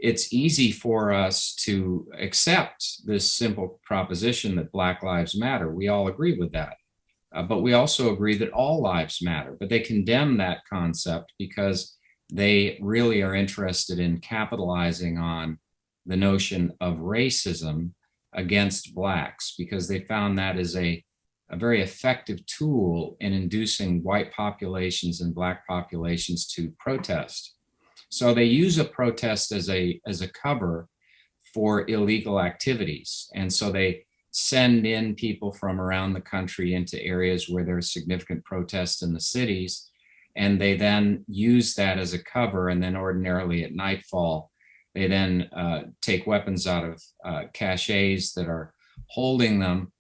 it's easy for us to accept this simple proposition that Black lives matter. We all agree with that. But we also agree that all lives matter. But they condemn that concept because they really are interested in capitalizing on the notion of racism against Blacks, because they found that as a very effective tool in inducing white populations and Black populations to protest. So they use a protest as a cover for illegal activities. And so they send in people from around the country into areas where there's significant protests in the cities. And they then use that as a cover. And then ordinarily at nightfall, they then take weapons out of caches that are holding them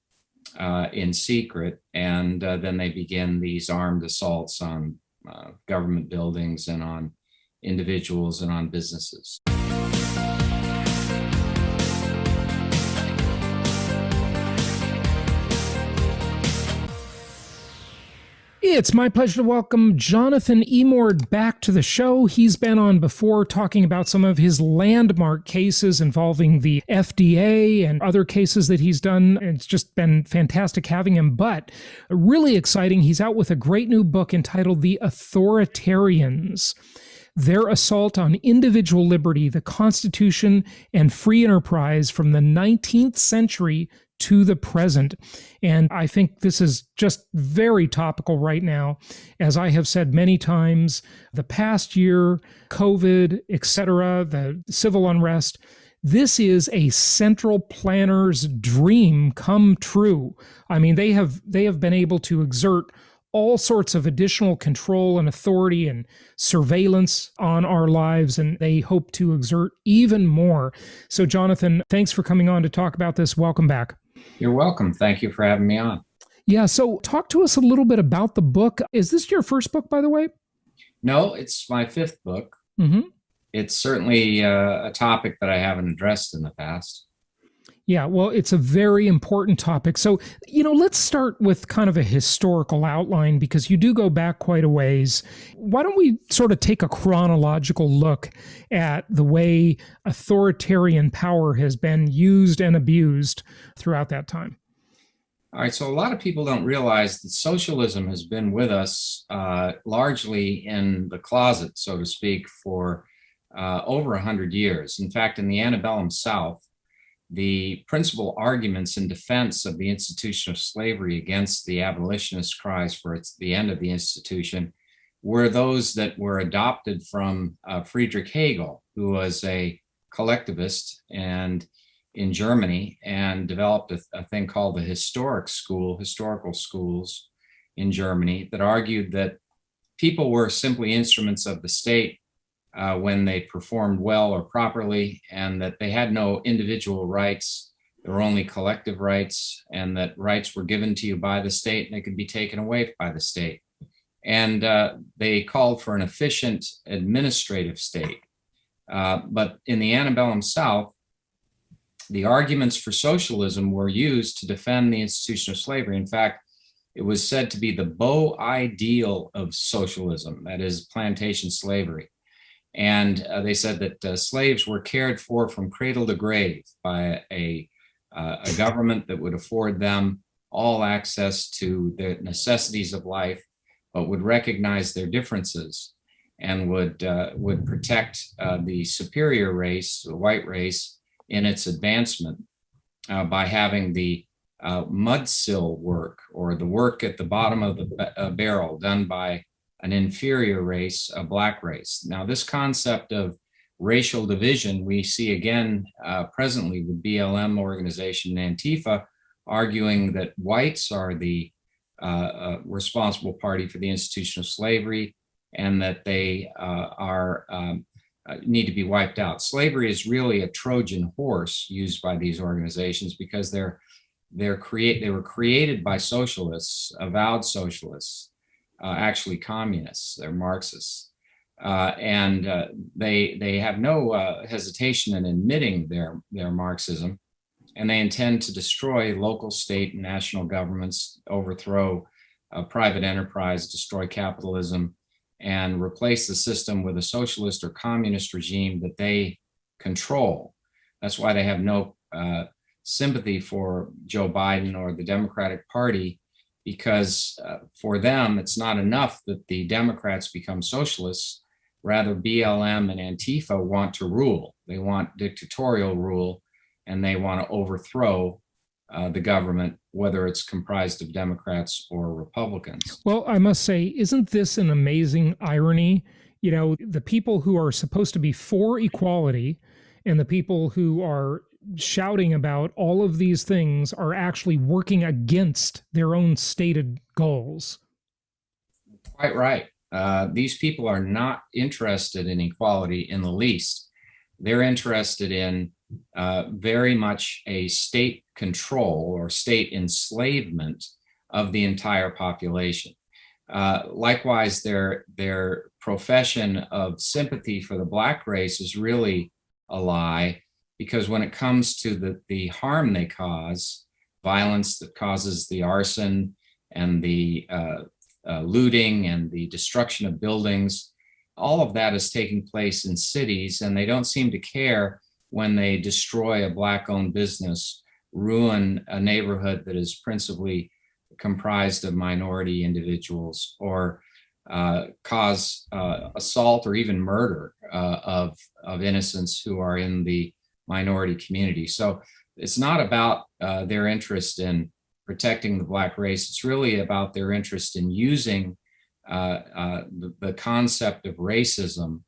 in secret. And then they begin these armed assaults on government buildings and on individuals and on businesses. It's my pleasure to welcome Jonathan Emord back to the show. He's been on before talking about some of his landmark cases involving the FDA and other cases that he's done. It's just been fantastic having him, but really exciting. He's out with a great new book entitled The Authoritarians: Their Assault on Individual Liberty, the Constitution, and Free Enterprise from the 19th Century to the Present. And I think this is just very topical right now. As I have said many times, the past year, COVID, etc., the civil unrest, this is a central planner's dream come true. I mean, they have been able to exert all sorts of additional control and authority and surveillance on our lives, and they hope to exert even more. So, Jonathan, thanks for coming on to talk about this. Welcome back. You're welcome. Thank you for having me on. Yeah, so talk to us a little bit about the book. Is this your first book, by the way? No, it's my fifth book. Mm-hmm. It's certainly a topic that I haven't addressed in the past. Yeah, well, it's a very important topic. So, let's start with kind of a historical outline, because you do go back quite a ways. Why don't we sort of take a chronological look at the way authoritarian power has been used and abused throughout that time? All right, so a lot of people don't realize that socialism has been with us largely in the closet, so to speak, for over 100 years. In fact, in the antebellum South, the principal arguments in defense of the institution of slavery against the abolitionist cries for the end of the institution were those that were adopted from Friedrich Hegel, who was a collectivist and in Germany, and developed a thing called the historical schools in Germany, that argued that people were simply instruments of the state when they performed well or properly, and that they had no individual rights. There were only collective rights, and that rights were given to you by the state and they could be taken away by the state. And they called for an efficient administrative state. But in the antebellum South, the arguments for socialism were used to defend the institution of slavery. In fact, it was said to be the beau ideal of socialism, that is plantation slavery. And they said that slaves were cared for from cradle to grave by a government that would afford them all access to the necessities of life, but would recognize their differences and would protect the superior race, the white race, in its advancement by having the mudsill work, or the work at the bottom of the barrel, done by an inferior race, a black race. Now, this concept of racial division we see again presently with BLM organization and Antifa arguing that whites are the responsible party for the institution of slavery, and that they need to be wiped out. Slavery is really a Trojan horse used by these organizations, because they were created by socialists, avowed socialists, actually communists. They're Marxists, and they have no hesitation in admitting their Marxism, and they intend to destroy local, state, and national governments, overthrow private enterprise, destroy capitalism, and replace the system with a socialist or communist regime that they control. That's why they have no sympathy for Joe Biden or the Democratic Party, because for them, it's not enough that the Democrats become socialists. Rather, BLM and Antifa want to rule. They want dictatorial rule, and they want to overthrow the government, whether it's comprised of Democrats or Republicans. Well, I must say, isn't this an amazing irony? You know, the people who are supposed to be for equality and the people who are shouting about all of these things are actually working against their own stated goals. Quite right. These people are not interested in equality in the least. They're interested in very much a state control or state enslavement of the entire population. Likewise, their profession of sympathy for the Black race is really a lie, because when it comes to the harm they cause, violence that causes the arson and the looting and the destruction of buildings, all of that is taking place in cities, and they don't seem to care when they destroy a Black-owned business, ruin a neighborhood that is principally comprised of minority individuals, or cause assault or even murder of innocents who are in the minority community. So it's not about their interest in protecting the Black race. It's really about their interest in using the concept of racism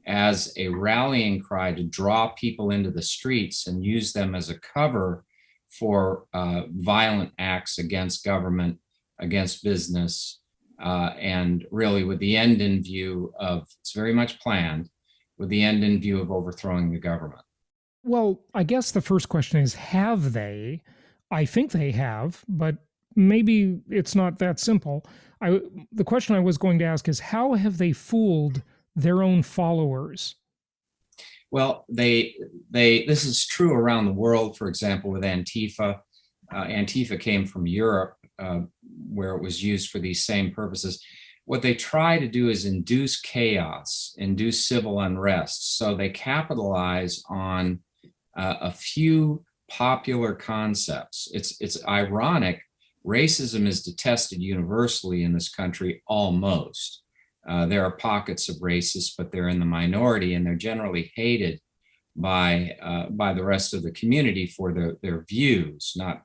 as a rallying cry to draw people into the streets and use them as a cover for violent acts against government, against business, and really with the end in view of, it's very much planned, with the end in view of overthrowing the government. Well, I guess the first question is, have they? I think they have, but maybe it's not that simple. The question I was going to ask is, how have they fooled their own followers? Well, this is true around the world. For example, with Antifa, Antifa came from Europe, where it was used for these same purposes. What they try to do is induce chaos, induce civil unrest. So they capitalize on a few popular concepts. It's ironic. Racism is detested universally in this country, almost. There are pockets of racists, but they're in the minority, and they're generally hated by the rest of the community for their views, not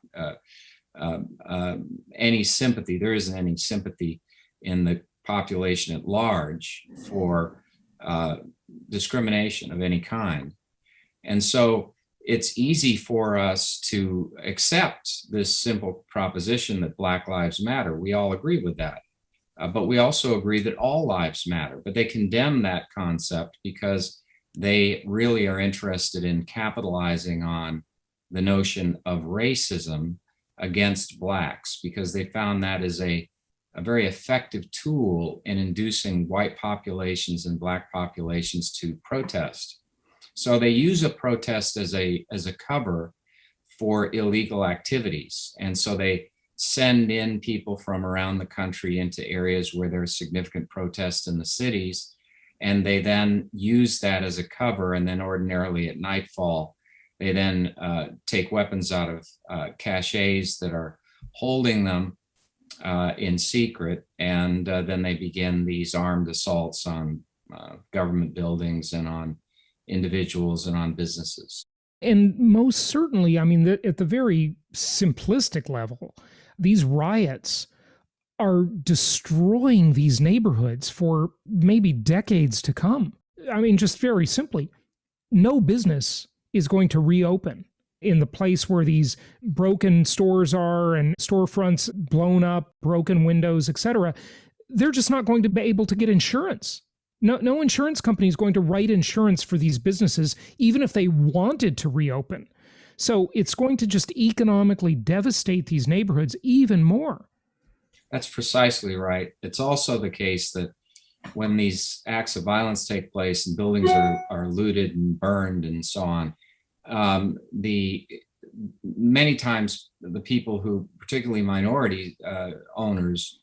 any sympathy. There isn't any sympathy in the population at large for discrimination of any kind. And so it's easy for us to accept this simple proposition that Black lives matter. We all agree with that. But we also agree that all lives matter. But they condemn that concept because they really are interested in capitalizing on the notion of racism against Blacks, because they found that as a very effective tool in inducing white populations and Black populations to protest. So they use a protest as a cover for illegal activities. And so they send in people from around the country into areas where there's significant protests in the cities, and they then use that as a cover. And then ordinarily at nightfall, they then take weapons out of caches that are holding them in secret, and then they begin these armed assaults on government buildings and on individuals and on businesses. And most certainly, I mean, at the very simplistic level, these riots are destroying these neighborhoods for maybe decades to come. I mean, just very simply, no business is going to reopen in the place where these broken stores are and storefronts blown up, broken windows, etc. They're just not going to be able to get insurance. No insurance company is going to write insurance for these businesses, even if they wanted to reopen. So it's going to just economically devastate these neighborhoods even more. That's precisely right. It's also the case that when these acts of violence take place and buildings are looted and burned and so on, many times the people who, particularly minority owners,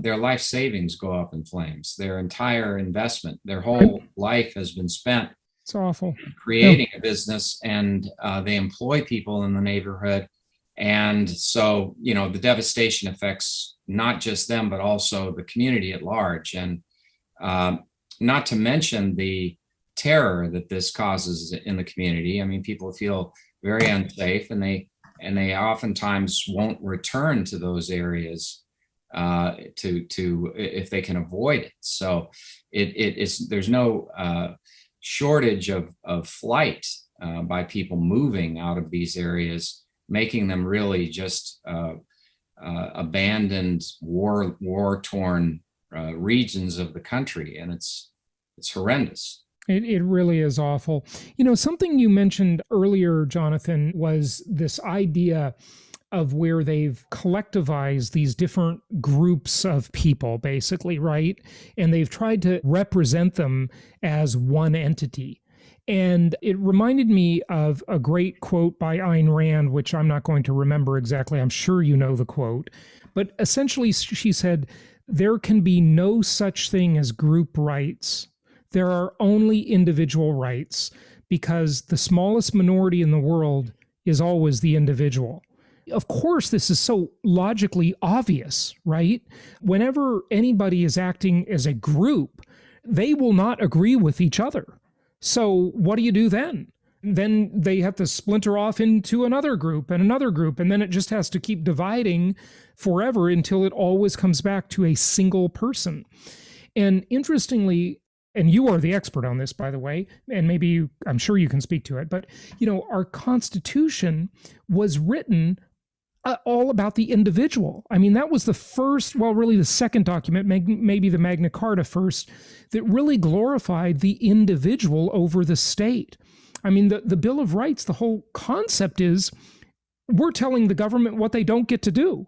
their life savings go up in flames. Their entire investment, their whole life has been spent It's awful. No. creating a business, and they employ people in the neighborhood. And so, the devastation affects not just them, but also the community at large. And not to mention the terror that this causes in the community. I mean, people feel very unsafe, and they oftentimes won't return to those areas to if they can avoid it. So there's no shortage of flight by people moving out of these areas, making them really just abandoned, war-torn regions of the country, and it's horrendous. It really is awful. Something you mentioned earlier, Jonathan, was this idea of where they've collectivized these different groups of people, basically, right? And they've tried to represent them as one entity. And it reminded me of a great quote by Ayn Rand, which I'm not going to remember exactly. I'm sure you know the quote. But essentially, she said, there can be no such thing as group rights. There are only individual rights, because the smallest minority in the world is always the individual. Of course, this is so logically obvious, right? Whenever anybody is acting as a group, they will not agree with each other. So what do you do then? Then they have to splinter off into another group, and then it just has to keep dividing forever until it always comes back to a single person. And interestingly, and you are the expert on this, by the way, and maybe I'm sure you can speak to it, but our Constitution was written all about the individual. I mean, that was the first, well, really the second document, maybe the Magna Carta first, that really glorified the individual over the state. I mean, the Bill of Rights, the whole concept is we're telling the government what they don't get to do,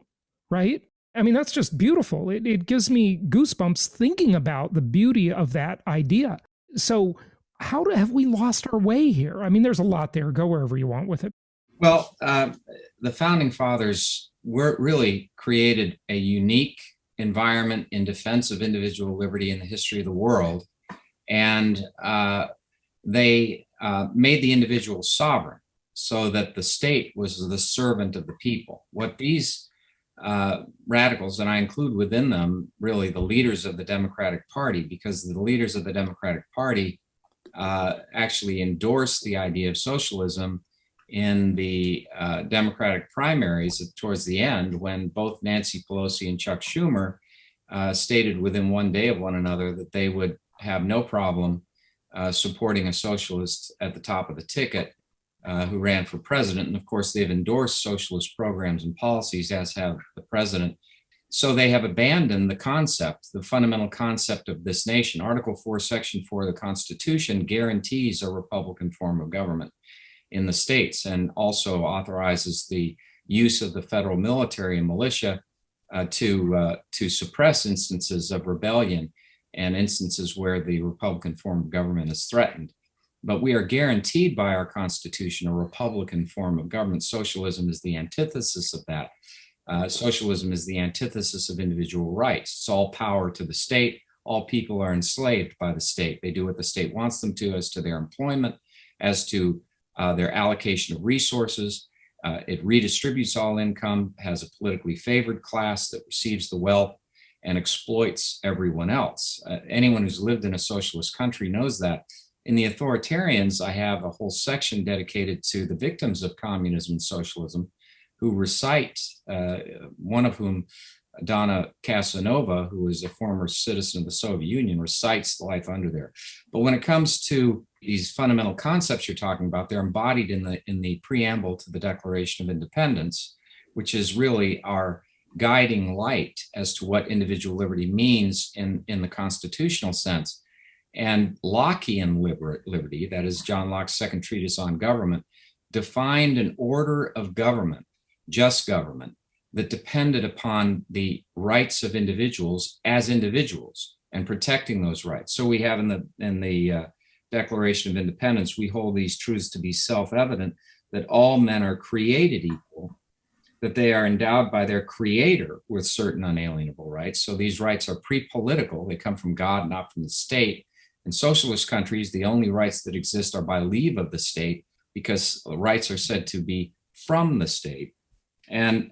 right? I mean, that's just beautiful. It gives me goosebumps thinking about the beauty of that idea. So have we lost our way here? I mean, there's a lot there. Go wherever you want with it. Well, the founding fathers really created a unique environment in defense of individual liberty in the history of the world. And they made the individual sovereign so that the state was the servant of the people. What these radicals, and I include within them really the leaders of the Democratic Party, because the leaders of the Democratic Party actually endorsed the idea of socialism in the Democratic primaries towards the end, when both Nancy Pelosi and Chuck Schumer stated within one day of one another that they would have no problem supporting a socialist at the top of the ticket who ran for president. And of course, they've endorsed socialist programs and policies, as have the president. So they have abandoned the concept, the fundamental concept of this nation. Article 4, Section 4 of the Constitution guarantees a Republican form of government in the states, and also authorizes the use of the federal military and militia to suppress instances of rebellion and instances where the Republican form of government is threatened. But we are guaranteed by our Constitution a Republican form of government. Socialism is the antithesis of that. Socialism is the antithesis of individual rights. It's all power to the state. All people are enslaved by the state. They do what the state wants them to as to their employment, as to their allocation of resources. It redistributes all income, has a politically favored class that receives the wealth and exploits everyone else. Anyone who's lived in a socialist country knows that. In the Authoritarians, I have a whole section dedicated to the victims of communism and socialism, who recite, one of whom, Donna Casanova, who is a former citizen of the Soviet Union, recites the life under there. But when it comes to these fundamental concepts you're talking about, they're embodied in the preamble to the Declaration of Independence, which is really our guiding light as to what individual liberty means in the constitutional sense. And Lockean liberty, that is John Locke's second treatise on government, defined an order of government, just government, that depended upon the rights of individuals as individuals and protecting those rights. So we have in the Declaration of Independence, we hold these truths to be self-evident, that all men are created equal, that they are endowed by their creator with certain unalienable rights. So these rights are pre-political. They come from God, not from the state. In socialist countries, the only rights that exist are by leave of the state, because rights are said to be from the state. And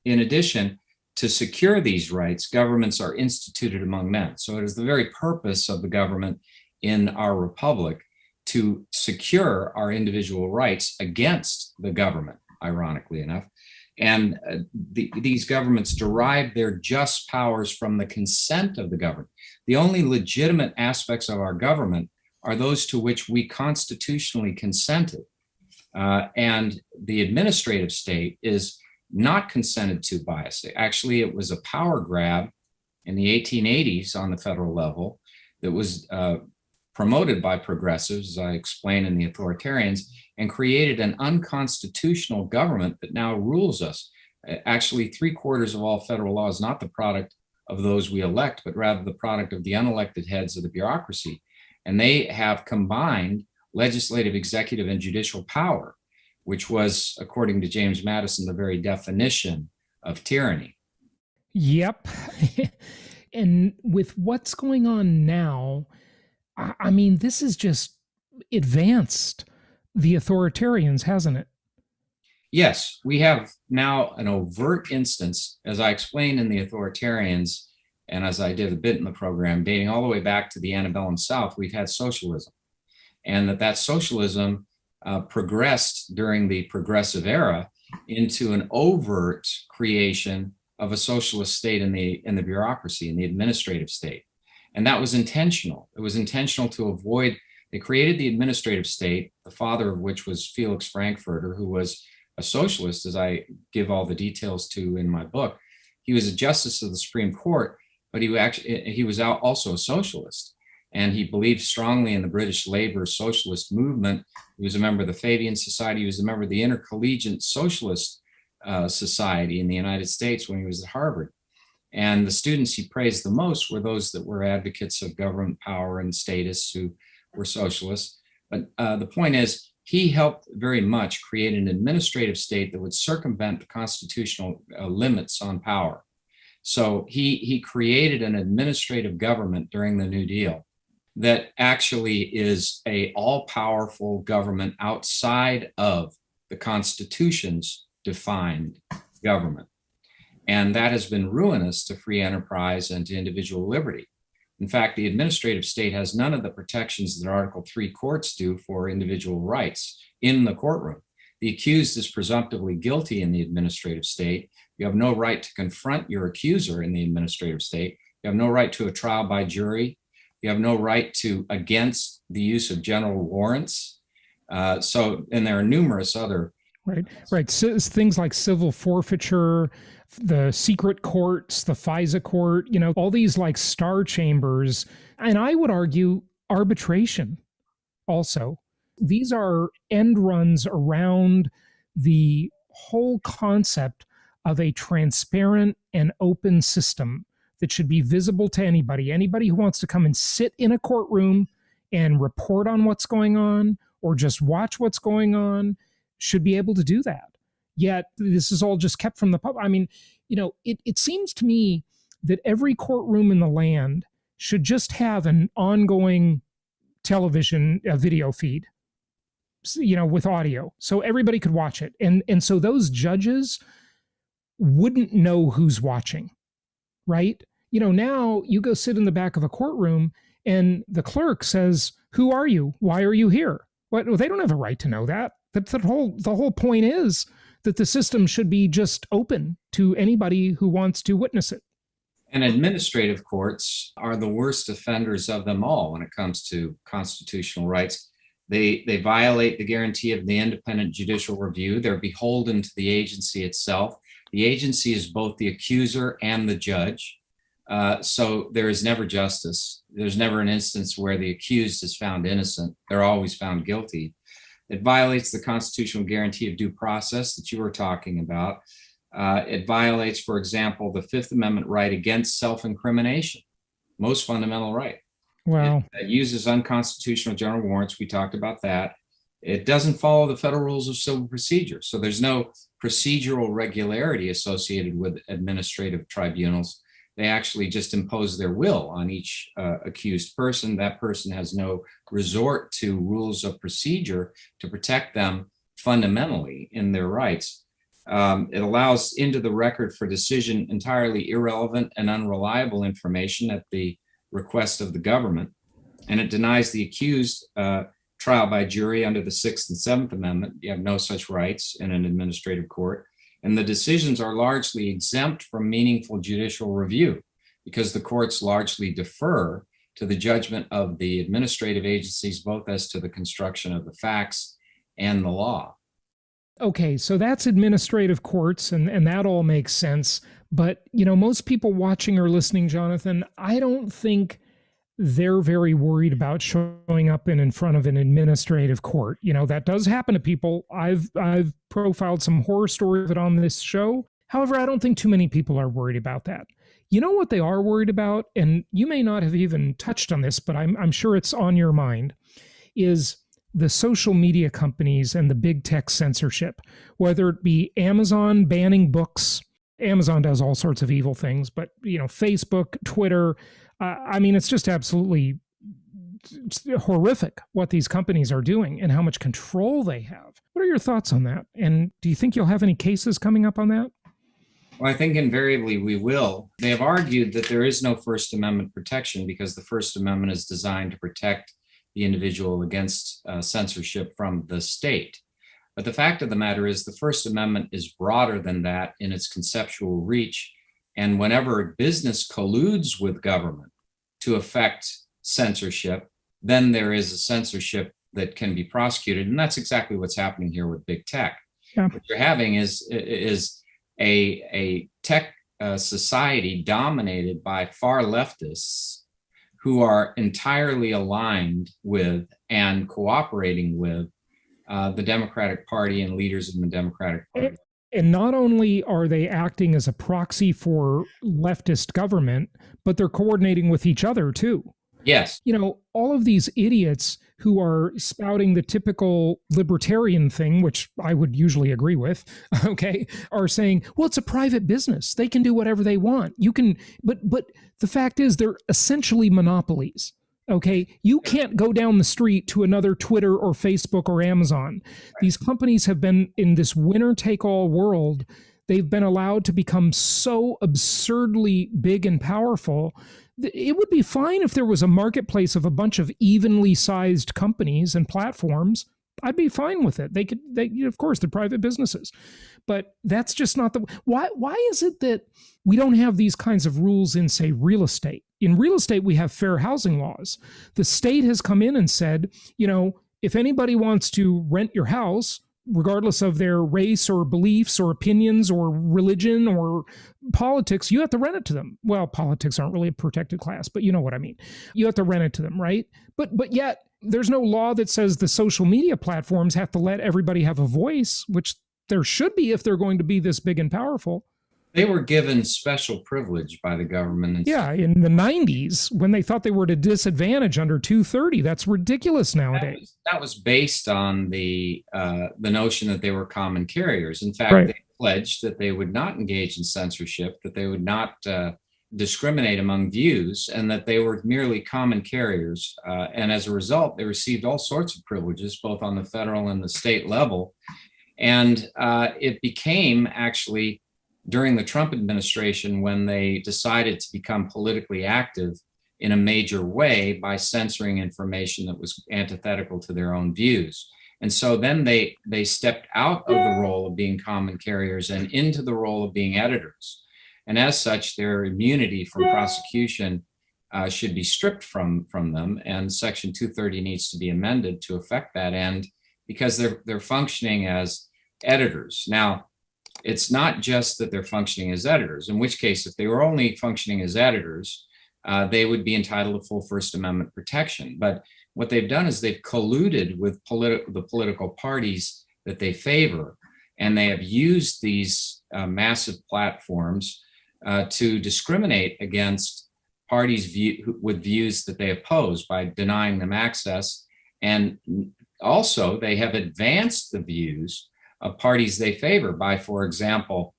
in addition, to secure these rights, governments are instituted among men. So it is the very purpose of the government in our republic to secure our individual rights against the government, ironically enough. And these governments derive their just powers from the consent of the government. The only legitimate aspects of our government are those to which we constitutionally consented. And the administrative state is not consented to by us. Actually, it was a power grab in the 1880s on the federal level that was promoted by progressives, as I explain in the Authoritarians, and created an unconstitutional government that now rules us. Actually, 3/4 of all federal law is not the product of those we elect, but rather the product of the unelected heads of the bureaucracy. And they have combined legislative, executive, and judicial power, which was, according to James Madison, the very definition of tyranny. Yep. And with what's going on now, I mean, this has just advanced the authoritarians, hasn't it? Yes, we have now an overt instance, as I explained in the Authoritarians, and as I did a bit in the program, dating all the way back to the antebellum South, we've had socialism. And that socialism progressed during the progressive era into an overt creation of a socialist state in the bureaucracy, in the administrative state. And that was intentional. It was intentional to avoid, they created the administrative state, the father of which was Felix Frankfurter, who was a socialist, as I give all the details to in my book. He was a justice of the Supreme Court, but he was also a socialist. And he believed strongly in the British labor socialist movement. He was a member of the Fabian Society. He was a member of the Intercollegiate Socialist Society in the United States when he was at Harvard. And the students he praised the most were those that were advocates of government power and status, who were socialists. But the point is, he helped very much create an administrative state that would circumvent the constitutional limits on power. So he created an administrative government during the New Deal that actually is a all-powerful government outside of the Constitution's defined government. And that has been ruinous to free enterprise and to individual liberty. In fact, the administrative state has none of the protections that Article 3 courts do for individual rights in the courtroom. The accused is presumptively guilty in the administrative state. You have no right to confront your accuser in the administrative state. You have no right to a trial by jury. You have no right to against the use of general warrants. And there are numerous other. Right. So things like civil forfeiture, the secret courts, the FISA court, all these like star chambers. And I would argue arbitration also. These are end runs around the whole concept of a transparent and open system that should be visible to anybody. Anybody who wants to come and sit in a courtroom and report on what's going on or just watch what's going on should be able to do that. Yet this is all just kept from the public. I mean, it seems to me that every courtroom in the land should just have an ongoing television video feed, with audio, so everybody could watch it. And so those judges wouldn't know who's watching, right? Now you go sit in the back of a courtroom and the clerk says, "Who are you? Why are you here?" Well, they don't have a right to know that. The whole point is that the system should be just open to anybody who wants to witness it. And administrative courts are the worst offenders of them all when it comes to constitutional rights. They violate the guarantee of the independent judicial review. They're beholden to the agency itself. The agency is both the accuser and the judge. So there is never justice. There's never an instance where the accused is found innocent. They're always found guilty. It violates the constitutional guarantee of due process that you were talking about. It violates, for example, the Fifth Amendment right against self-incrimination, most fundamental right. Wow. It uses unconstitutional general warrants. We talked about that. It doesn't follow the federal rules of civil procedure. So there's no procedural regularity associated with administrative tribunals. they actually just impose their will on each accused person. That person has no resort to rules of procedure to protect them fundamentally in their rights. It allows into the record for decision entirely irrelevant and unreliable information at the request of the government. And it denies the accused trial by jury under the Sixth and Seventh Amendment. You have no such rights in an administrative court. And the decisions are largely exempt from meaningful judicial review because the courts largely defer to the judgment of the administrative agencies, both as to the construction of the facts and the law. Okay, so that's administrative courts, and that all makes sense. But, most people watching or listening, Jonathan, I don't think they're very worried about showing up in front of an administrative court. That does happen to people. I've profiled some horror stories of it on this show. However, I don't think too many people are worried about that. You know what they are worried about, and you may not have even touched on this, but I'm sure it's on your mind, is the social media companies and the big tech censorship, whether it be Amazon banning books. Amazon does all sorts of evil things, but Facebook, Twitter, it's just absolutely horrific what these companies are doing and how much control they have. What are your thoughts on that? And do you think you'll have any cases coming up on that? Well, I think invariably we will. They have argued that there is no First Amendment protection because the First Amendment is designed to protect the individual against censorship from the state. But the fact of the matter is the First Amendment is broader than that in its conceptual reach. And whenever business colludes with government to affect censorship, then there is a censorship that can be prosecuted. And that's exactly what's happening here with big tech. Yeah. What you're having is a tech society dominated by far leftists who are entirely aligned with and cooperating with the Democratic Party and leaders in the Democratic Party. And not only are they acting as a proxy for leftist government, but they're coordinating with each other too. Yes. All of these idiots who are spouting the typical libertarian thing, which I would usually agree with, okay, are saying, well, it's a private business. They can do whatever they want. You can, but the fact is they're essentially monopolies. Okay, you can't go down the street to another Twitter or Facebook or Amazon. These companies have been in this winner-take-all world. They've been allowed to become so absurdly big and powerful. It would be fine if there was a marketplace of a bunch of evenly sized companies and platforms. I'd be fine with it. Of course, they're private businesses, but that's just not the. Why is it that we don't have these kinds of rules in, say, real estate? In real estate, we have fair housing laws. The state has come in and said, if anybody wants to rent your house, regardless of their race or beliefs or opinions or religion or politics, you have to rent it to them. Well, politics aren't really a protected class, but you know what I mean. You have to rent it to them, right? But yet there's no law that says the social media platforms have to let everybody have a voice, which there should be if they're going to be this big and powerful. They were given special privilege by the government. Yeah, in the 90s, when they thought they were at a disadvantage under 230. That's ridiculous nowadays. That was based on the notion that they were common carriers. In fact, They pledged that they would not engage in censorship, that they would not discriminate among views, and that they were merely common carriers. And as a result, they received all sorts of privileges, both on the federal and the state level. And it became actually during the Trump administration when they decided to become politically active in a major way by censoring information that was antithetical to their own views. And so then they stepped out of the role of being common carriers and into the role of being editors. And as such, their immunity from prosecution should be stripped from them. And Section 230 needs to be amended to affect that end because they're functioning as editors. Now, it's not just that they're functioning as editors, in which case, if they were only functioning as editors, they would be entitled to full First Amendment protection. But what they've done is they've colluded with the political parties that they favor, and they have used these massive platforms to discriminate against parties with views that they oppose by denying them access. And also, they have advanced the views of parties they favor by, for example,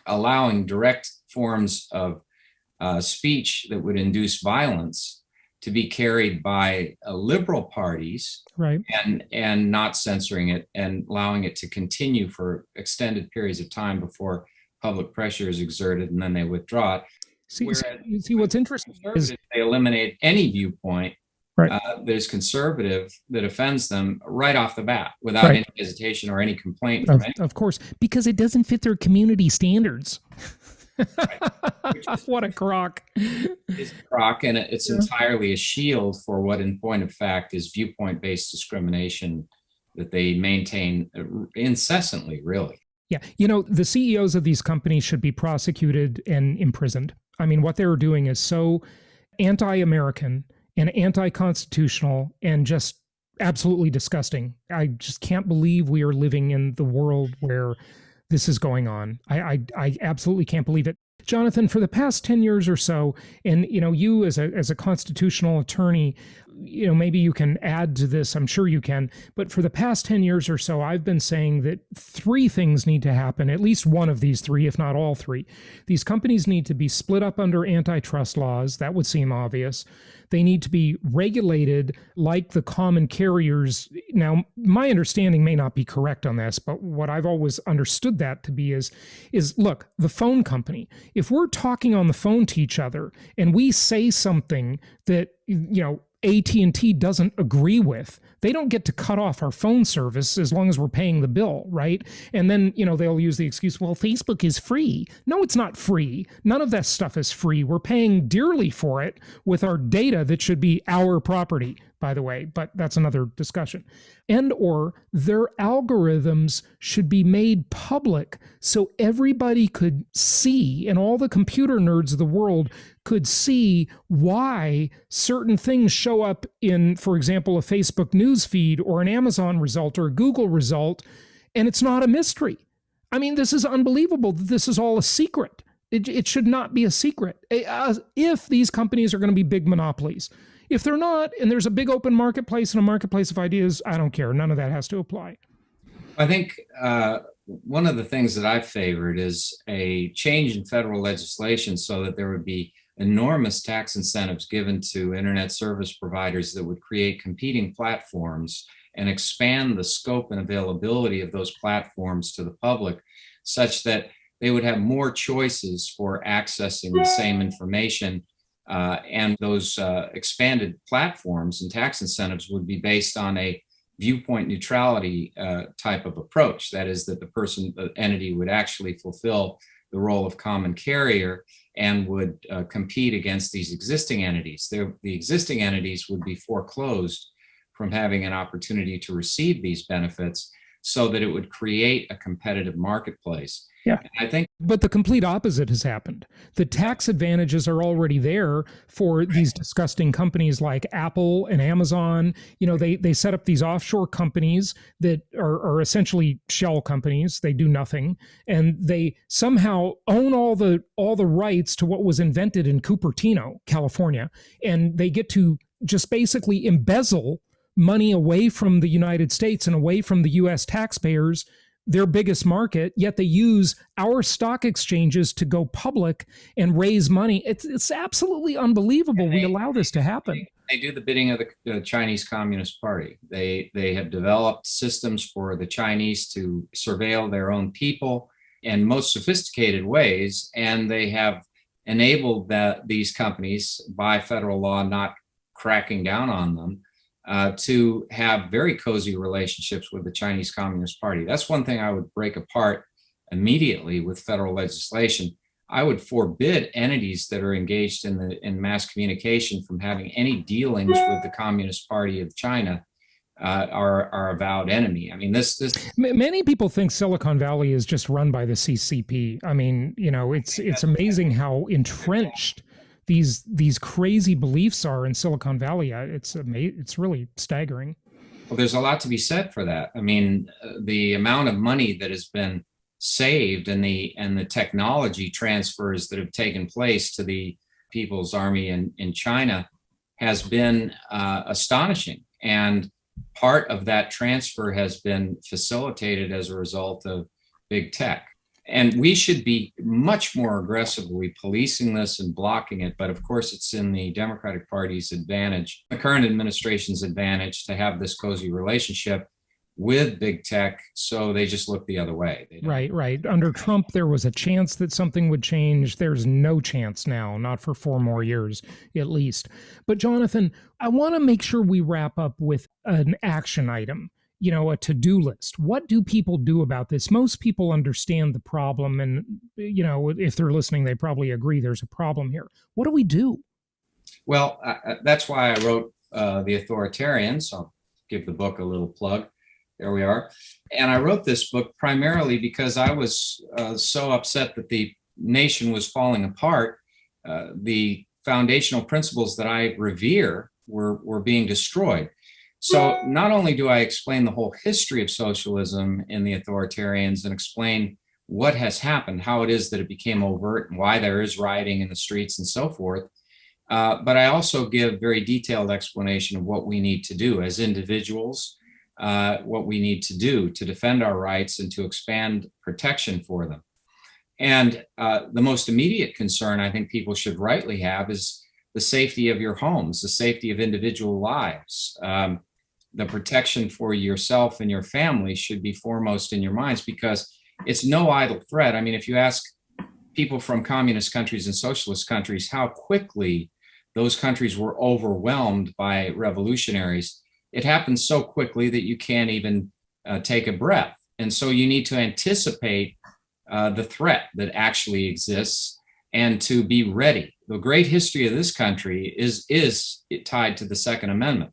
allowing direct forms of speech that would induce violence to be carried by liberal parties, right, and not censoring it and allowing it to continue for extended periods of time before public pressure is exerted and then they withdraw it. Whereas see what's interesting is they eliminate any viewpoint right, that is conservative that offends them right off the bat without right. any hesitation or any complaint from Of course, because it doesn't fit their community standards. right. What a crock. It's a crock, and it's entirely a shield for what, in point of fact, is viewpoint-based discrimination that they maintain incessantly, really. Yeah. You know, the CEOs of these companies should be prosecuted and imprisoned. I mean, what they're doing is so anti-American and anti-constitutional and just absolutely disgusting. I just can't believe we are living in the world where this is going on. I absolutely can't believe it. Jonathan, for the past 10 years or so, and you as a constitutional attorney, maybe you can add to this, I'm sure you can, but for the past 10 years or so, I've been saying that three things need to happen, at least one of these three, if not all three. These companies need to be split up under antitrust laws. That would seem obvious. They need to be regulated like the common carriers. Now, my understanding may not be correct on this, but what I've always understood that to be is look, the phone company, if we're talking on the phone to each other and we say something that, AT&T doesn't agree with, they don't get to cut off our phone service as long as we're paying the bill, right? And then, they'll use the excuse, well, Facebook is free. No, it's not free. None of that stuff is free. We're paying dearly for it with our data that should be our property, by the way, but that's another discussion. And or their algorithms should be made public so everybody could see, and all the computer nerds of the world could see why certain things show up in, for example, a Facebook news feed or an Amazon result or a Google result, and it's not a mystery. I mean, this is unbelievable. This is all a secret. It should not be a secret. If these companies are going to be big monopolies. If they're not, and there's a big open marketplace and a marketplace of ideas, I don't care. None of that has to apply. I think one of the things that I've favored is a change in federal legislation so that there would be enormous tax incentives given to internet service providers that would create competing platforms and expand the scope and availability of those platforms to the public such that they would have more choices for accessing the same information. And those expanded platforms and tax incentives would be based on a viewpoint neutrality type of approach. That is, that the entity would actually fulfill the role of common carrier and would compete against these existing entities. The existing entities would be foreclosed from having an opportunity to receive these benefits so that it would create a competitive marketplace. Yeah. I think, but the complete opposite has happened. The tax advantages are already there for these disgusting companies like Apple and Amazon. They set up these offshore companies that are essentially shell companies. They do nothing, and they somehow own all the rights to what was invented in Cupertino, California, and they get to just basically embezzle money away from the United States and away from the U.S. taxpayers, their biggest market, yet they use our stock exchanges to go public and raise money. It's absolutely unbelievable we allow this to happen. They do the bidding of the Chinese Communist Party. They have developed systems for the Chinese to surveil their own people in most sophisticated ways, and they have enabled these companies by federal law not cracking down on them to have very cozy relationships with the Chinese Communist Party. That's one thing I would break apart immediately with federal legislation. I would forbid entities that are engaged in mass communication from having any dealings with the Communist Party of China, our avowed enemy. I mean, this. Many people think Silicon Valley is just run by the CCP. I mean, it's amazing how entrenched these crazy beliefs are in Silicon Valley. It's really staggering. Well, there's a lot to be said for that. I mean, the amount of money that has been saved and the technology transfers that have taken place to the People's Army in China has been astonishing. And part of that transfer has been facilitated as a result of big tech. And we should be much more aggressively policing this and blocking it. But of course, it's in the Democratic Party's advantage, the current administration's advantage, to have this cozy relationship with big tech. So they just look the other way. Right, right. Under Trump, there was a chance that something would change. There's no chance now, not for 4 more years, at least. But Jonathan, I want to make sure we wrap up with an action item, a to-do list. What do people do about this? Most people understand the problem, and, if they're listening, they probably agree there's a problem here. What do we do? Well, that's why I wrote The Authoritarians. I'll give the book a little plug. There we are. And I wrote this book primarily because I was so upset that the nation was falling apart. The foundational principles that I revere were being destroyed. So not only do I explain the whole history of socialism in The Authoritarians and explain what has happened, how it is that it became overt and why there is rioting in the streets and so forth, but I also give very detailed explanation of what we need to do as individuals, what we need to do to defend our rights and to expand protection for them. And the most immediate concern I think people should rightly have is the safety of your homes, the safety of individual lives. The protection for yourself and your family should be foremost in your minds, because it's no idle threat. I mean, if you ask people from communist countries and socialist countries how quickly those countries were overwhelmed by revolutionaries, it happens so quickly that you can't even take a breath. And so you need to anticipate the threat that actually exists and to be ready. The great history of this country is tied to the Second Amendment.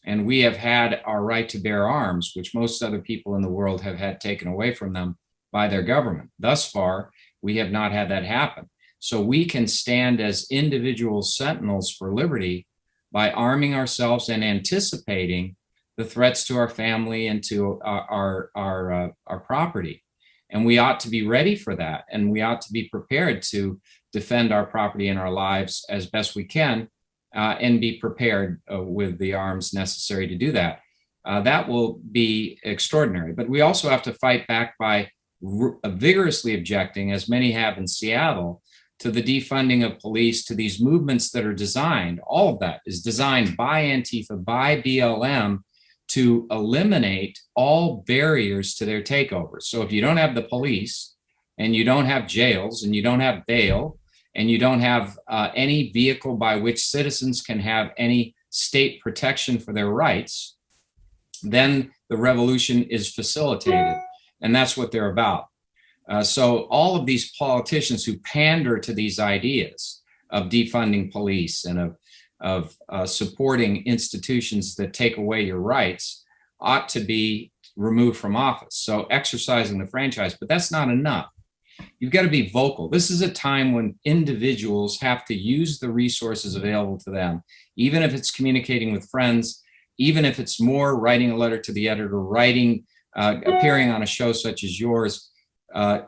And we have had our right to bear arms, which most other people in the world have had taken away from them by their government. Thus far, we have not had that happen. So we can stand as individual sentinels for liberty by arming ourselves and anticipating the threats to our family and to our property. And we ought to be ready for that. And we ought to be prepared to defend our property and our lives as best we can, and be prepared with the arms necessary to do that. That will be extraordinary. But we also have to fight back by vigorously objecting, as many have in Seattle, to the defunding of police, to these movements that are designed, all of that is designed by Antifa, by BLM, to eliminate all barriers to their takeover. So if you don't have the police, and you don't have jails, and you don't have bail, and you don't have any vehicle by which citizens can have any state protection for their rights, then the revolution is facilitated. And that's what they're about. So all of these politicians who pander to these ideas of defunding police and of supporting institutions that take away your rights ought to be removed from office. So exercising the franchise, but that's not enough. You've got to be vocal. This is a time when individuals have to use the resources available to them, even if it's communicating with friends, even if it's more writing a letter to the editor, appearing on a show such as yours,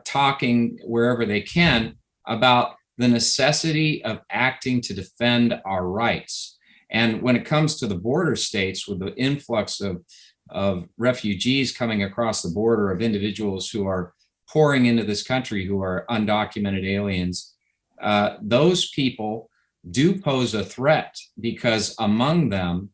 talking wherever they can about the necessity of acting to defend our rights. And when it comes to the border states, with the influx of refugees coming across the border, of individuals who are pouring into this country who are undocumented aliens, those people do pose a threat, because among them,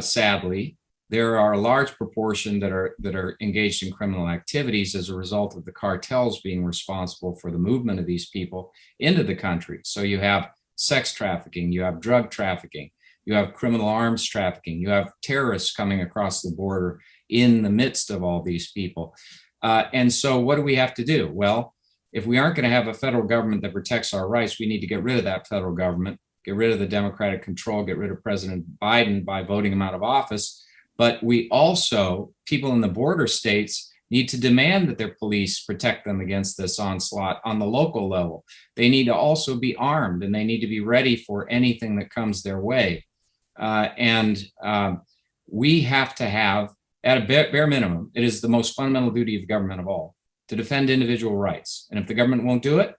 sadly, there are a large proportion that are engaged in criminal activities as a result of the cartels being responsible for the movement of these people into the country. So you have sex trafficking, you have drug trafficking, you have criminal arms trafficking, you have terrorists coming across the border in the midst of all these people. And so what do we have to do? Well, if we aren't going to have a federal government that protects our rights, we need to get rid of that federal government, get rid of the Democratic control, get rid of President Biden by voting him out of office. But we also, people in the border states, need to demand that their police protect them against this onslaught on the local level. They need to also be armed, and they need to be ready for anything that comes their way. We have to have, at a bare minimum, it is the most fundamental duty of government of all, to defend individual rights. And if the government won't do it,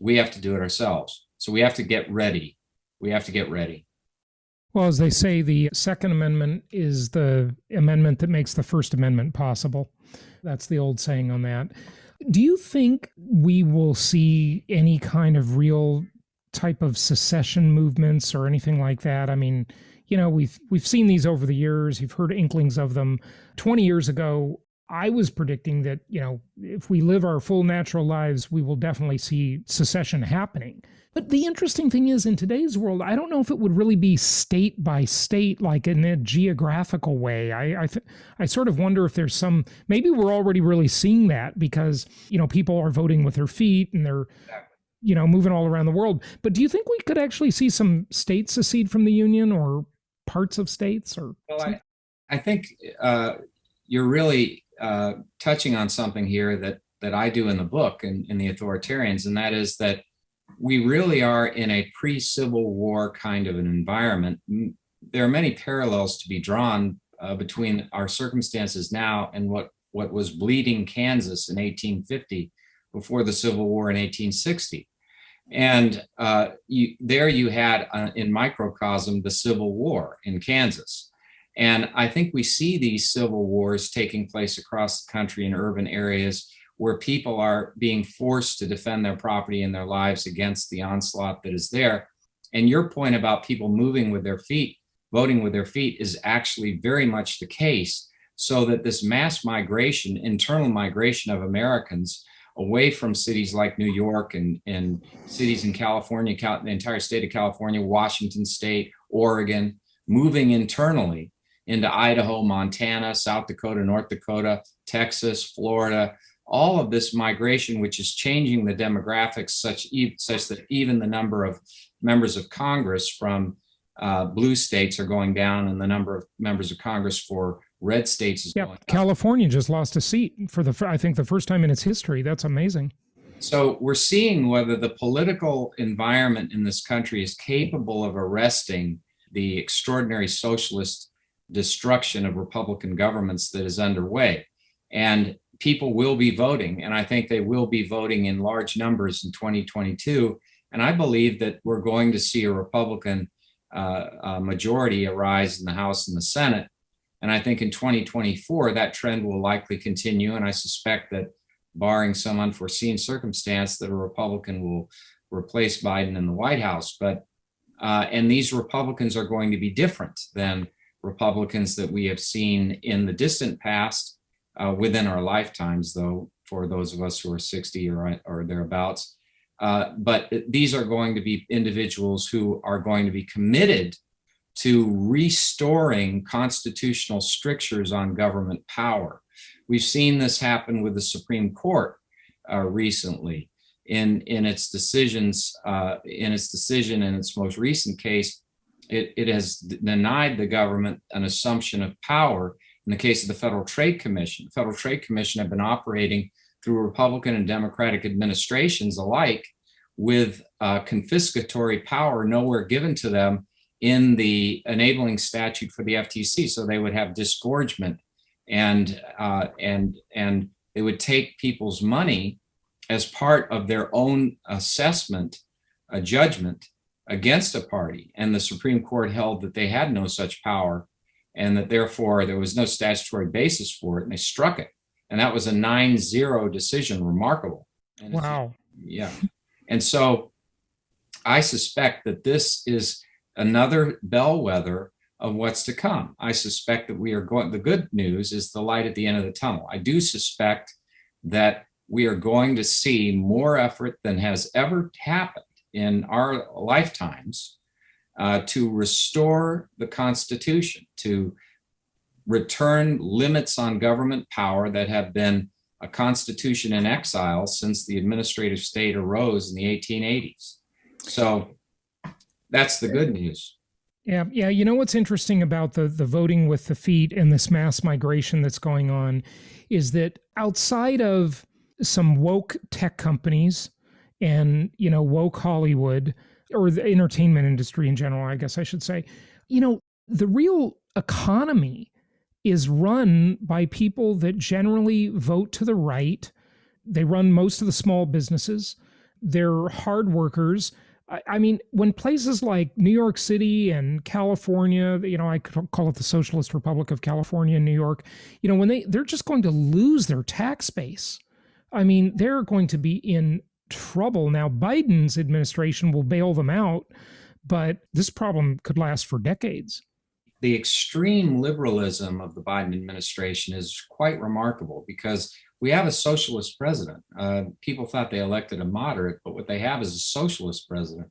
we have to do it ourselves. So we have to get ready. We have to get ready. Well, as they say, the Second Amendment is the amendment that makes the First Amendment possible. That's the old saying on that. Do you think we will see any kind of real type of secession movements or anything like that? I mean, we've seen these over the years. You've heard inklings of them. 20 years ago, I was predicting that, if we live our full natural lives, we will definitely see secession happening. But the interesting thing is, in today's world, I don't know if it would really be state by state, like in a geographical way. I sort of wonder if there's some, maybe we're already really seeing that because, people are voting with their feet and they're, moving all around the world. But do you think we could actually see some states secede from the Union or parts of states or Well, something? I think you're really touching on something here that I do in the book in the Authoritarians, and that is that we really are in a pre-Civil War kind of an environment. There are many parallels to be drawn between our circumstances now and what was bleeding Kansas in 1850 before the Civil War in 1860. And there you had, in microcosm, the Civil War in Kansas. And I think we see these civil wars taking place across the country in urban areas where people are being forced to defend their property and their lives against the onslaught that is there. And your point about people moving with their feet, voting with their feet, is actually very much the case. So that this mass migration, internal migration of Americans away from cities like New York and cities in California, the entire state of California, Washington State, Oregon, moving internally into Idaho, Montana, South Dakota, North Dakota, Texas, Florida, all of this migration, which is changing the demographics such that even the number of members of Congress from blue states are going down, and the number of members of Congress for red states is going up. California just lost a seat for I think the first time in its history. That's amazing. So we're seeing whether the political environment in this country is capable of arresting the extraordinary socialist destruction of Republican governments that is underway. And people will be voting, and I think they will be voting in large numbers in 2022. And I believe that we're going to see a Republican majority arise in the House and the Senate. And I think in 2024, that trend will likely continue. And I suspect that, barring some unforeseen circumstance, that a Republican will replace Biden in the White House. And these Republicans are going to be different than Republicans that we have seen in the distant past. Within our lifetimes, though, for those of us who are 60 or thereabouts. But these are going to be individuals who are going to be committed to restoring constitutional strictures on government power. We've seen this happen with the Supreme Court recently in its decisions. In its decision in its most recent case, it has denied the government an assumption of power. In the case of the Federal Trade Commission, the Federal Trade Commission have been operating through Republican and Democratic administrations alike with confiscatory power nowhere given to them in the enabling statute for the FTC. So they would have disgorgement and they would take people's money as part of their own assessment, a judgment against a party. And the Supreme Court held that they had no such power, and that therefore there was no statutory basis for it, and they struck it. And that was a 9-0 decision, remarkable. And wow. Yeah. And so I suspect that this is another bellwether of what's to come. I suspect that the good news is the light at the end of the tunnel. I do suspect that we are going to see more effort than has ever happened in our lifetimes to restore the Constitution, to return limits on government power that have been a constitution in exile since the administrative state arose in the 1880s. So that's the good news. Yeah. You know what's interesting about the voting with the feet and this mass migration that's going on is that outside of some woke tech companies and, woke Hollywood, or the entertainment industry in general, I guess I should say, the real economy is run by people that generally vote to the right. They run most of the small businesses. They're hard workers. I mean, when places like New York City and California, I could call it the Socialist Republic of California and New York, when they're just going to lose their tax base I mean, they're going to be in trouble. Now, Biden's administration will bail them out, but this problem could last for decades. The extreme liberalism of the Biden administration is quite remarkable because we have a socialist president. People thought they elected a moderate, but what they have is a socialist president,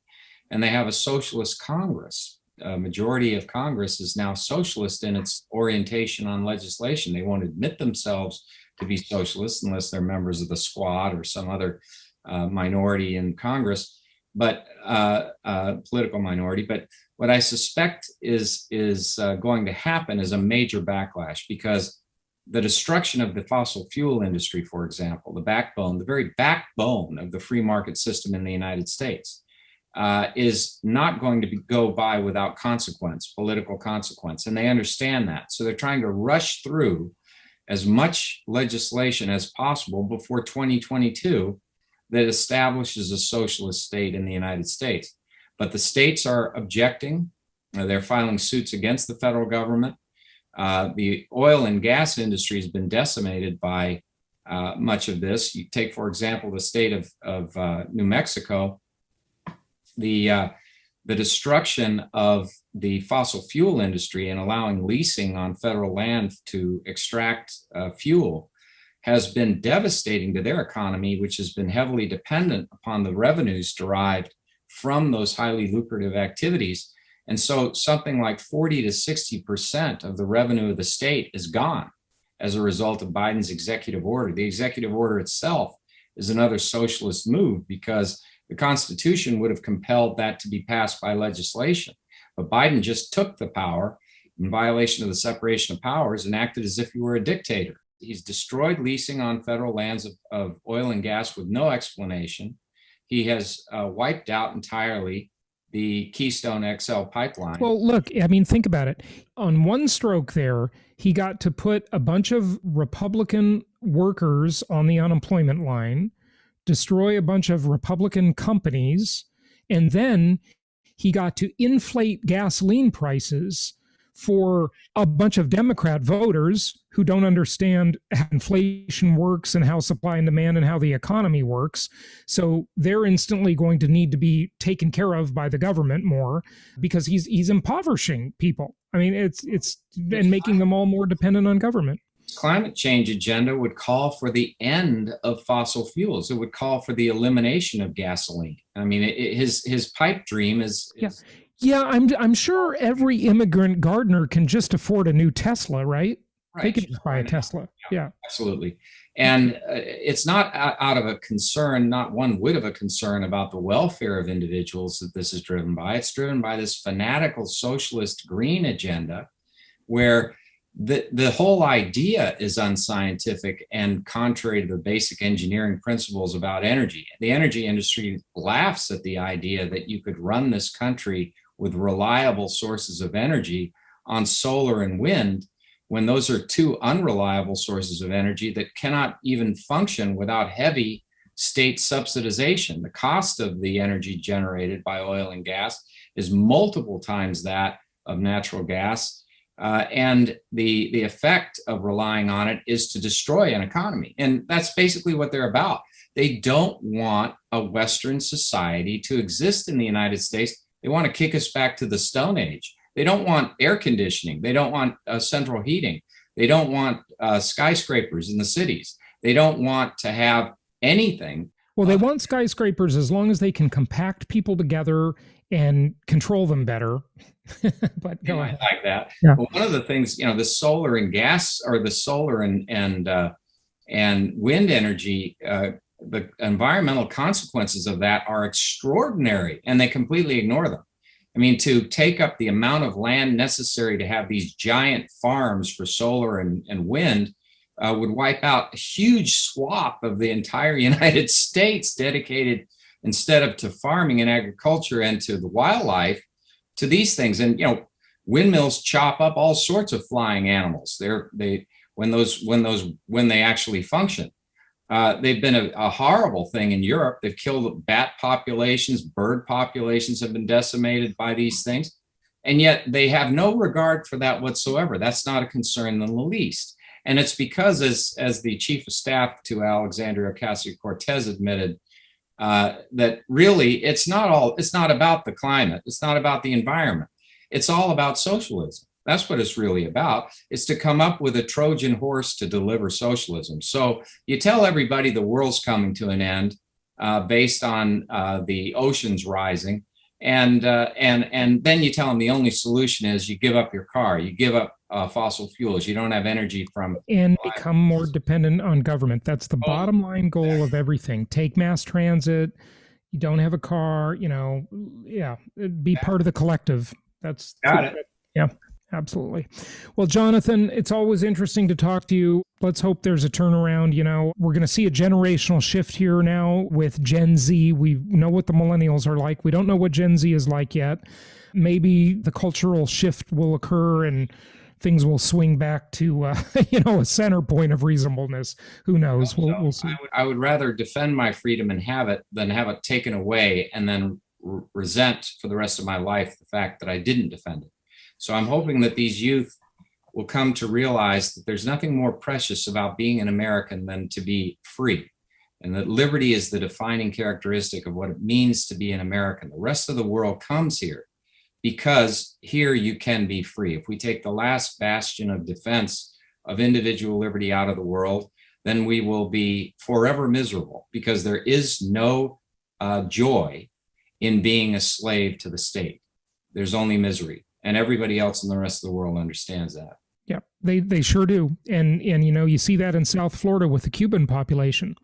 and they have a socialist Congress. A majority of Congress is now socialist in its orientation on legislation. They won't admit themselves to be socialists unless they're members of the Squad or some other minority in Congress, but political minority. But what I suspect is going to happen is a major backlash, because the destruction of the fossil fuel industry, for example, the very backbone of the free market system in the United States, is not going to go by without consequence, political consequence. And they understand that. So they're trying to rush through as much legislation as possible before 2022 that establishes a socialist state in the United States. But the states are objecting. They're filing suits against the federal government. The oil and gas industry has been decimated by much of this. You take, for example, the state of New Mexico. The destruction of the fossil fuel industry and allowing leasing on federal land to extract fuel has been devastating to their economy, which has been heavily dependent upon the revenues derived from those highly lucrative activities. And so something like 40 to 60% of the revenue of the state is gone as a result of Biden's executive order. The executive order itself is another socialist move, because the Constitution would have compelled that to be passed by legislation. But Biden just took the power in violation of the separation of powers and acted as if he were a dictator. He's destroyed leasing on federal lands of oil and gas with no explanation. He has wiped out entirely the Keystone XL pipeline. Well, look, I mean, think about it. On one stroke there, he got to put a bunch of Republican workers on the unemployment line, destroy a bunch of Republican companies, and then he got to inflate gasoline prices for a bunch of Democrat voters who don't understand how inflation works and how supply and demand and how the economy works. So they're instantly going to need to be taken care of by the government more, because he's impoverishing people. I mean, it's and making them all more dependent on government. Climate change agenda would call for the end of fossil fuels. It would call for the elimination of gasoline. I mean, his pipe dream is. Yeah, I'm sure every immigrant gardener can just afford a new Tesla, right? Right. They could just buy a Tesla. Yeah, absolutely. And it's not out of a concern, not one whit of a concern about the welfare of individuals that this is driven by. It's driven by this fanatical socialist green agenda, where the whole idea is unscientific and contrary to the basic engineering principles about energy. The energy industry laughs at the idea that you could run this country with reliable sources of energy on solar and wind, when those are two unreliable sources of energy that cannot even function without heavy state subsidization. The cost of the energy generated by oil and gas is multiple times that of natural gas. And the effect of relying on it is to destroy an economy. And that's basically what they're about. They don't want a Western society to exist in the United States. They want to kick us back to the Stone Age. They don't want air conditioning. They don't want central heating. They don't want skyscrapers in the cities. They don't want to have anything. Well, they want skyscrapers as long as they can compact people together and control them better. But go ahead. Like that. Yeah. Well, one of the things, the solar and gas, or the solar and wind energy, the environmental consequences of that are extraordinary, and they completely ignore them. I mean, to take up the amount of land necessary to have these giant farms for solar and wind would wipe out a huge swath of the entire United States dedicated, instead of to farming and agriculture and to the wildlife, to these things. And windmills chop up all sorts of flying animals. When they actually function. They've been a horrible thing in Europe. They've killed bat populations, bird populations have been decimated by these things. And yet they have no regard for that whatsoever. That's not a concern in the least. And it's because, as the chief of staff to Alexandria Ocasio-Cortez admitted, that really it's not about the climate. It's not about the environment. It's all about socialism. That's what it's really about. It's to come up with a Trojan horse to deliver socialism. So you tell everybody the world's coming to an end based on the oceans rising. And then you tell them the only solution is you give up your car, you give up fossil fuels, you don't have energy from... And become more dependent on government. That's the bottom line goal of everything. Take mass transit, you don't have a car, be part of the collective. That's got it. Yeah. Absolutely. Well, Jonathan, it's always interesting to talk to you. Let's hope there's a turnaround. We're going to see a generational shift here now with Gen Z. We know what the millennials are like. We don't know what Gen Z is like yet. Maybe the cultural shift will occur and things will swing back to, a center point of reasonableness. Who knows? We'll see. I would rather defend my freedom and have it than have it taken away and then resent for the rest of my life the fact that I didn't defend it. So I'm hoping that these youth will come to realize that there's nothing more precious about being an American than to be free, and that liberty is the defining characteristic of what it means to be an American. The rest of the world comes here because here you can be free. If we take the last bastion of defense of individual liberty out of the world, then we will be forever miserable, because there is no joy in being a slave to the state. There's only misery. And everybody else in the rest of the world understands that. Yeah, they sure do. And you see that in South Florida with the Cuban population.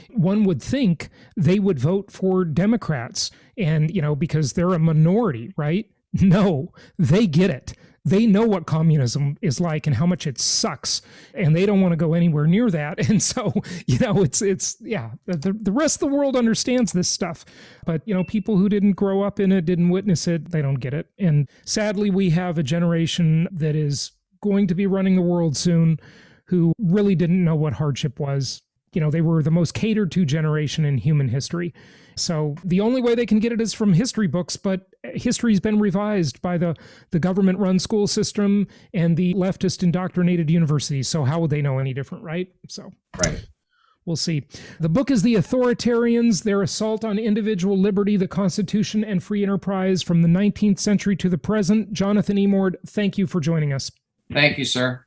One would think they would vote for Democrats and, because they're a minority, right? No, they get it. They know what communism is like and how much it sucks, and they don't want to go anywhere near that. And so, the rest of the world understands this stuff, but, people who didn't grow up in it, didn't witness it, they don't get it. And sadly, we have a generation that is going to be running the world soon who really didn't know what hardship was. They were the most catered to generation in human history. So the only way they can get it is from history books, but history's been revised by the government-run school system and the leftist indoctrinated universities. So how would they know any different, right? So right. We'll see. The book is The Authoritarians, Their Assault on Individual Liberty, the Constitution, and Free Enterprise from the 19th Century to the Present. Jonathan Emord, thank you for joining us. Thank you, sir.